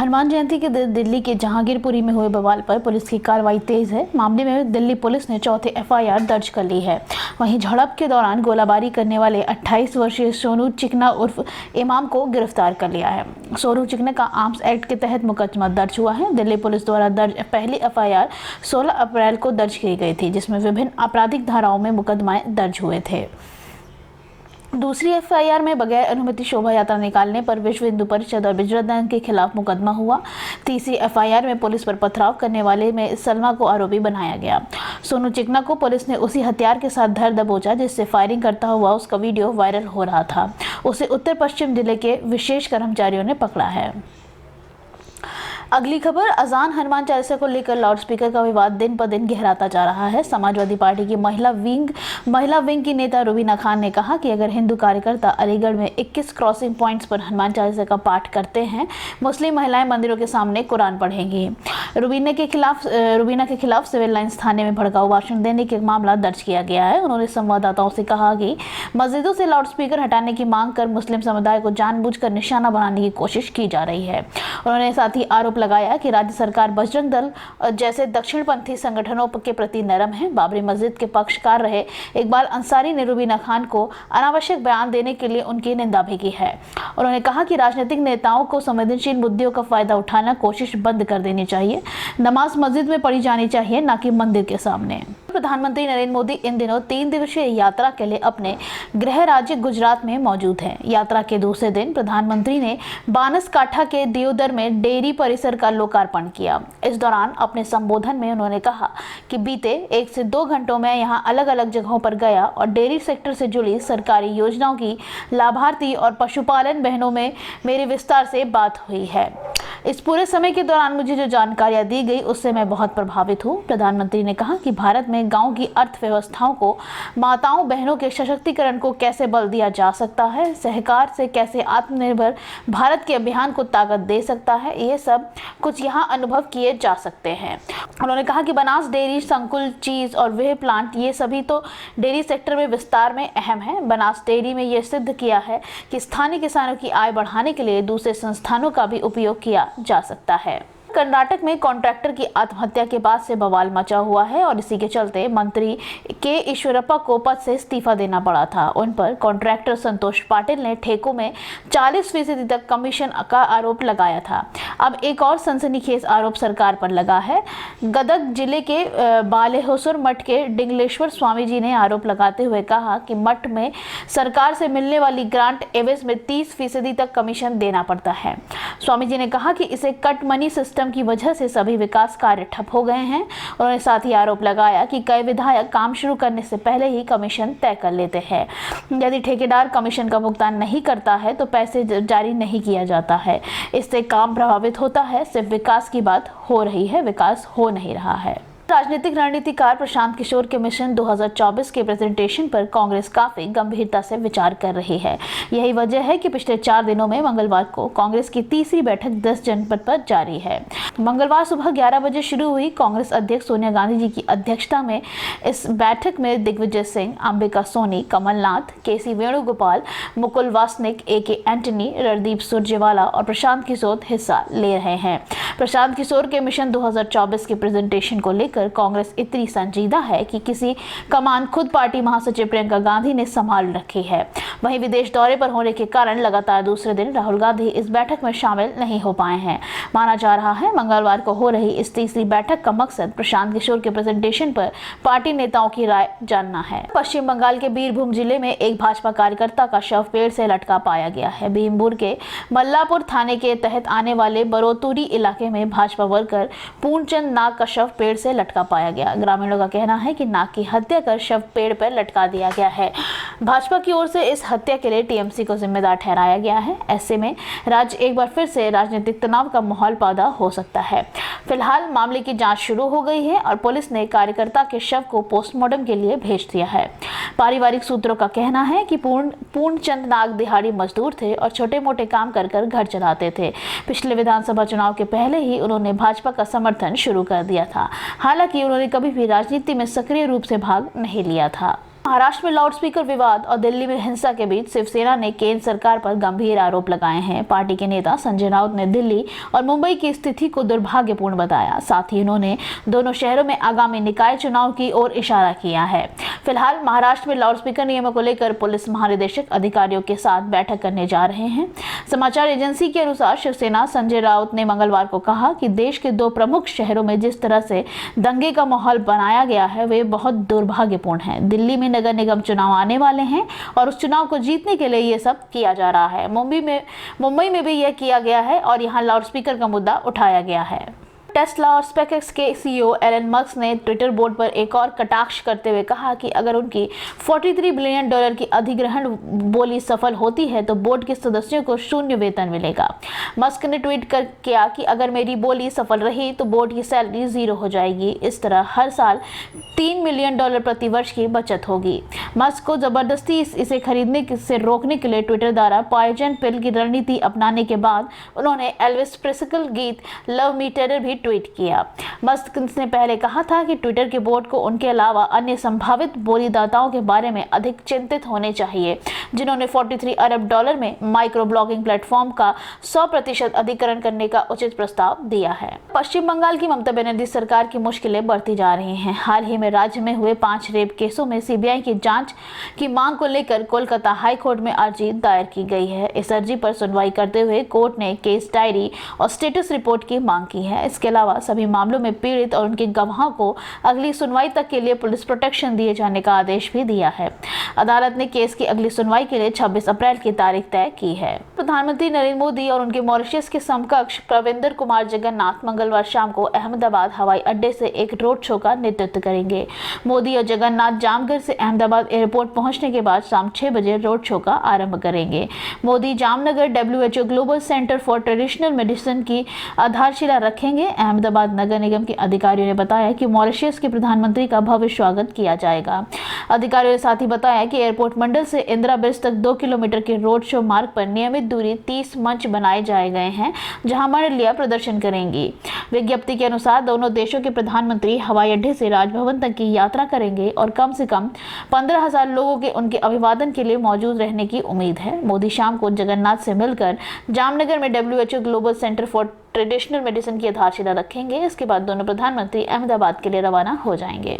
हनुमान जयंती के दिन दिल्ली के जहांगीरपुरी में हुए बवाल पर पुलिस की कार्रवाई तेज है। मामले में दिल्ली पुलिस ने चौथी एफआईआर दर्ज कर ली है। वहीं झड़प के दौरान गोलाबारी करने वाले 28 वर्षीय सोनू चिकना उर्फ इमाम को गिरफ्तार कर लिया है। सोनू चिकना का आर्म्स एक्ट के तहत मुकदमा दर्ज हुआ है। दिल्ली पुलिस द्वारा दर्ज पहली एफआईआर 16 अप्रैल को दर्ज की गई थी, जिसमें विभिन्न आपराधिक धाराओं में मुकदमाएं दर्ज हुए थे। दूसरी एफआईआर में बगैर अनुमति शोभा यात्रा निकालने पर विश्व हिंदू परिषद और बिजरत दल के खिलाफ मुकदमा हुआ। तीसरी एफआईआर में पुलिस पर पथराव करने वाले में सलमा को आरोपी बनाया गया। सोनू चिकना को पुलिस ने उसी हथियार के साथ धर दबोचा जिससे फायरिंग करता हुआ उसका वीडियो वायरल हो रहा था। उसे उत्तर पश्चिम जिले के विशेष कर्मचारियों ने पकड़ा है। अगली खबर, अजान हनुमान चालीसा को लेकर लाउडस्पीकर का विवाद दिन पर दिन गहराता जा रहा है। समाजवादी पार्टी की महिला विंग की नेता रुबीना खान ने कहा कि अगर हिंदू कार्यकर्ता अलीगढ़ में 21 क्रॉसिंग पॉइंट्स पर हनुमान चालीसा का पाठ करते हैं, मुस्लिम महिलाएं मंदिरों के सामने कुरान पढ़ेंगी। रुबीना के खिलाफ सिविल लाइंस थाने में भड़काऊ भाषण देने के मामला दर्ज किया गया है। उन्होंने संवाददाताओं से कहा कि मस्जिदों से लाउडस्पीकर हटाने की मांग कर मुस्लिम समुदाय को जानबूझकर निशाना बनाने की कोशिश की जा रही है। उन्होंने साथ ही आरोप लगाया कि राज्य सरकार बजरंग दल जैसे दक्षिणपंथी संगठनों के प्रति नरम है। बाबरी मस्जिद के पक्षकार रहे इकबाल अंसारी ने रुबीना खान को अनावश्यक बयान देने के लिए उनकी निंदा भी की है। उन्होंने कहा कि राजनीतिक नेताओं को संवेदनशील मुद्दों का फायदा उठाना कोशिश बंद कर देनी चाहिए। नमाज मस्जिद में पढ़ी जानी चाहिए, न कि मंदिर के सामने। प्रधानमंत्री नरेंद्र मोदी इन दिनों 3 दिवसीय यात्रा के लिए अपने गृह राज्य गुजरात में मौजूद हैं। यात्रा के दूसरे दिन प्रधानमंत्री ने बानसकाठा के दियोदर में डेयरी परिसर का लोकार्पण किया। इस दौरान अपने संबोधन में उन्होंने कहा कि बीते 1 से 2 घंटों में यहां अलग अलग जगहों पर गया और डेयरी सेक्टर से जुड़ी सरकारी योजनाओं की लाभार्थी और पशुपालन बहनों में मेरी विस्तार से बात हुई है। इस पूरे समय के दौरान मुझे जो जानकारियां दी गई उससे मैं बहुत प्रभावित हूं। प्रधानमंत्री ने कहा कि भारत में गांव की अर्थव्यवस्थाओं को, माताओं बहनों के सशक्तिकरण को कैसे बल दिया जा सकता है, सहकार से कैसे आत्मनिर्भर भारत के अभियान को ताकत दे सकता है, ये सब कुछ यहाँ अनुभव किए जा सकते हैं। उन्होंने कहा कि बनास डेयरी संकुल, चीज और वे प्लांट, ये सभी तो डेयरी सेक्टर में विस्तार में अहम है। बनास डेयरी में यह सिद्ध किया है कि स्थानीय किसानों की आय बढ़ाने के लिए दूसरे संस्थानों का भी उपयोग किया जा सकता है। कर्नाटक में कॉन्ट्रैक्टर की आत्महत्या के बाद से बवाल मचा हुआ है और इसी के चलते मंत्री के ईश्वरप्पा को पद से इस्तीफा देना पड़ा था। उन पर कॉन्ट्रैक्टर संतोष पाटिल ने ठेकों में 40% तक कमीशन का आरोप लगाया था। अब एक और सनसनीखेज आरोप सरकार पर लगा है। गदग जिले के बालेहोसर मठ के डिंगलेश्वर स्वामी जी ने आरोप लगाते हुए कहा कि मठ में सरकार से मिलने वाली ग्रांट एवज में 30% तक कमीशन देना पड़ता है। स्वामी जी ने कहा कि इसे कट मनी सिस्टम की वजह से सभी विकास कार्य ठप हो गए हैं। उन्होंने साथ ही आरोप लगाया कि कई विधायक काम शुरू करने से पहले ही कमीशन तय कर लेते हैं। यदि ठेकेदार कमीशन का भुगतान नहीं करता है तो पैसे जारी नहीं किया जाता है। इससे काम प्रभावित होता है। सिर्फ विकास की बात हो रही है, विकास हो नहीं रहा है। राजनीतिक रणनीतिकार प्रशांत किशोर के मिशन 2024 के प्रेजेंटेशन पर कांग्रेस काफी गंभीरता से विचार कर रही है। यही वजह है कि पिछले 4 दिनों में मंगलवार को कांग्रेस की तीसरी बैठक 10 जनपद पर जारी है। मंगलवार सुबह 11 बजे शुरू हुई। कांग्रेस अध्यक्ष सोनिया गांधी जी की अध्यक्षता में इस बैठक में दिग्विजय सिंह, अंबिका सोनी, कमलनाथ, केसी वेणुगोपाल, मुकुल वासनिक, AK एंटनी, रणदीप सुरजेवाला और प्रशांत किशोर हिस्सा ले रहे हैं। प्रशांत किशोर के मिशन 2024 के प्रेजेंटेशन को लेकर कांग्रेस इतनी संजीदा है कि किसी कमान खुद पार्टी महासचिव प्रियंका गांधी ने संभाल रखी है। वहीं विदेश दौरे पर होने के कारण लगातार दूसरे दिन राहुल गांधी इस बैठक में शामिल नहीं हो पाए हैं। माना जा रहा है मंगलवार को हो रही इस तीसरी बैठक का मकसद प्रशांत किशोर के प्रेजेंटेशन पर पार्टी नेताओं की राय जानना है। पश्चिम बंगाल के बीरभूम जिले में एक भाजपा कार्यकर्ता का शव पेड़ से लटका पाया गया है। भीमपुर के मल्लापुर थाने के तहत आने वाले बरोतुरी इलाके में भाजपा वर्कर पूर्णचंद नाग का शव पेड़ से लटका पाया गया। ग्रामीणों का कहना है कि नाग की हत्या कर शव पेड़ पर लटका दिया गया है। भाजपा की ओर से इस हत्या के लिए टीएमसी को जिम्मेदार ठहराया गया है। ऐसे में राज्य एक बार फिर से राजनीतिक तनाव का माहौल पैदा हो सकता है। फिलहाल मामले की जांच शुरू हो गई है और पुलिस ने कार्यकर्ता के शव को पोस्टमार्टम के लिए भेज दिया है। पारिवारिक सूत्रों का कहना है कि पूर्णचंद नाग दिहाड़ी मजदूर थे और छोटे मोटे काम कर घर चलाते थे। पिछले विधानसभा चुनाव के पहले ही उन्होंने भाजपा का समर्थन शुरू कर दिया था। हालांकि उन्होंने कभी भी राजनीति में सक्रिय रूप से भाग नहीं लिया था। महाराष्ट्र में लाउडस्पीकर विवाद और दिल्ली में हिंसा के बीच शिवसेना ने केंद्र सरकार पर गंभीर आरोप लगाए हैं। पार्टी के नेता संजय राउत ने दिल्ली और मुंबई की स्थिति को दुर्भाग्यपूर्ण बताया। साथ ही उन्होंने दोनों शहरों में आगामी निकाय चुनाव की ओर इशारा किया है। फिलहाल महाराष्ट्र में लाउडस्पीकर नियमों को लेकर पुलिस महानिदेशक अधिकारियों के साथ बैठक करने जा रहे हैं। समाचार एजेंसी के अनुसार शिवसेना संजय राउत ने मंगलवार को कहा कि देश के 2 प्रमुख शहरों में जिस तरह से दंगे का माहौल बनाया गया है वे बहुत दुर्भाग्यपूर्ण है। दिल्ली में नगर निगम चुनाव आने वाले हैं और उस चुनाव को जीतने के लिए ये सब किया जा रहा है। मुंबई में भी यह किया गया है और यहाँ लाउडस्पीकर का मुद्दा उठाया गया है। टेस्ला और स्पेसएक्स के सीईओ एलन मस्क ने ट्विटर बोर्ड पर एक और कटाक्ष करते हुए कहा कि अगर उनकी $43 बिलियन की अधिग्रहण बोली सफल होती है तो बोर्ड के सदस्यों को शून्य वेतन मिलेगा। मस्क ने ट्वीट कर किया कि अगर मेरी बोली सफल रही तो बोर्ड की सैलरी 0 हो जाएगी। इस तरह हर साल $3 मिलियन प्रति वर्ष की बचत होगी। मस्क को जबरदस्ती इसे खरीदने से रोकने के लिए ट्विटर द्वारा पॉइजन पिल की रणनीति अपनाने के बाद उन्होंने एल्विस प्रेस्ली गीत लव मी टेरर भी ट्वीट किया। मस्क ने पहले कहा था कि ट्विटर के बोर्ड को उनके अलावा अन्य संभावित बोलीदाताओं के बारे में अधिक चिंतित होने चाहिए जिन्होंने $43 अरब में माइक्रो ब्लॉगिंग प्लेटफॉर्म का 100% अधिग्रहण करने का उचित प्रस्ताव दिया है। पश्चिम बंगाल की ममता बनर्जी सरकार की मुश्किलें बढ़ती जा रही हैं। हाल ही में राज्य में हुए 5 रेप केसों में सीबीआई की जांच की मांग को लेकर कोलकाता हाई कोर्ट में अर्जी दायर की गई है। इस अर्जी पर सुनवाई करते हुए कोर्ट ने केस डायरी और स्टेटस रिपोर्ट की मांग की है। इसके अलावा सभी मामलों में पीड़ित और उनके गवाहों को अगली सुनवाई तक के लिए पुलिस प्रोटेक्शन दिए जाने का आदेश भी दिया है। अदालत ने केस की अगली सुनवाई के लिए 26 अप्रैल की तारीख तय की है। प्रधानमंत्री नरेंद्र मोदी और उनके मॉरिशस के समकक्ष प्रविंदर कुमार जगन्नाथ मंगलवार शाम को अहमदाबाद हवाई अड्डे से एक रोड शो का नेतृत्व करेंगे। मोदी और जगन्नाथ जामनगर से अहमदाबाद एयरपोर्ट पहुंचने के बाद शाम 6 बजे रोड शो का आरंभ करेंगे। Modi Jamnagar WHO global centre for traditional medicine की आधारशिला रखेंगे। अहमदाबाद नगर निगम के अधिकारियों ने बताया कि मॉरिशस के प्रधानमंत्री का भव्य स्वागत किया जाएगा। अधिकारियों ने साथ ही बताया कि एयरपोर्ट मंडल से इंदिरा ब्रिज तक 2 किलोमीटर के रोड शो मार्ग पर नियमित दूरी 30 मंच बनाए जाए गए हैं जहां मंडलियां प्रदर्शन करेंगी। विज्ञप्ति के अनुसार दोनों देशों के प्रधानमंत्री हवाई अड्डे से राजभवन तक की यात्रा करेंगे और कम से कम 15,000 लोगों के उनके अभिवादन के लिए मौजूद रहने की उम्मीद है। मोदी शाम को जगन्नाथ से मिलकर जामनगर में WHO global centre for traditional medicine की आधारशिला रखेंगे। इसके बाद दोनों प्रधानमंत्री अहमदाबाद के लिए रवाना हो जाएंगे।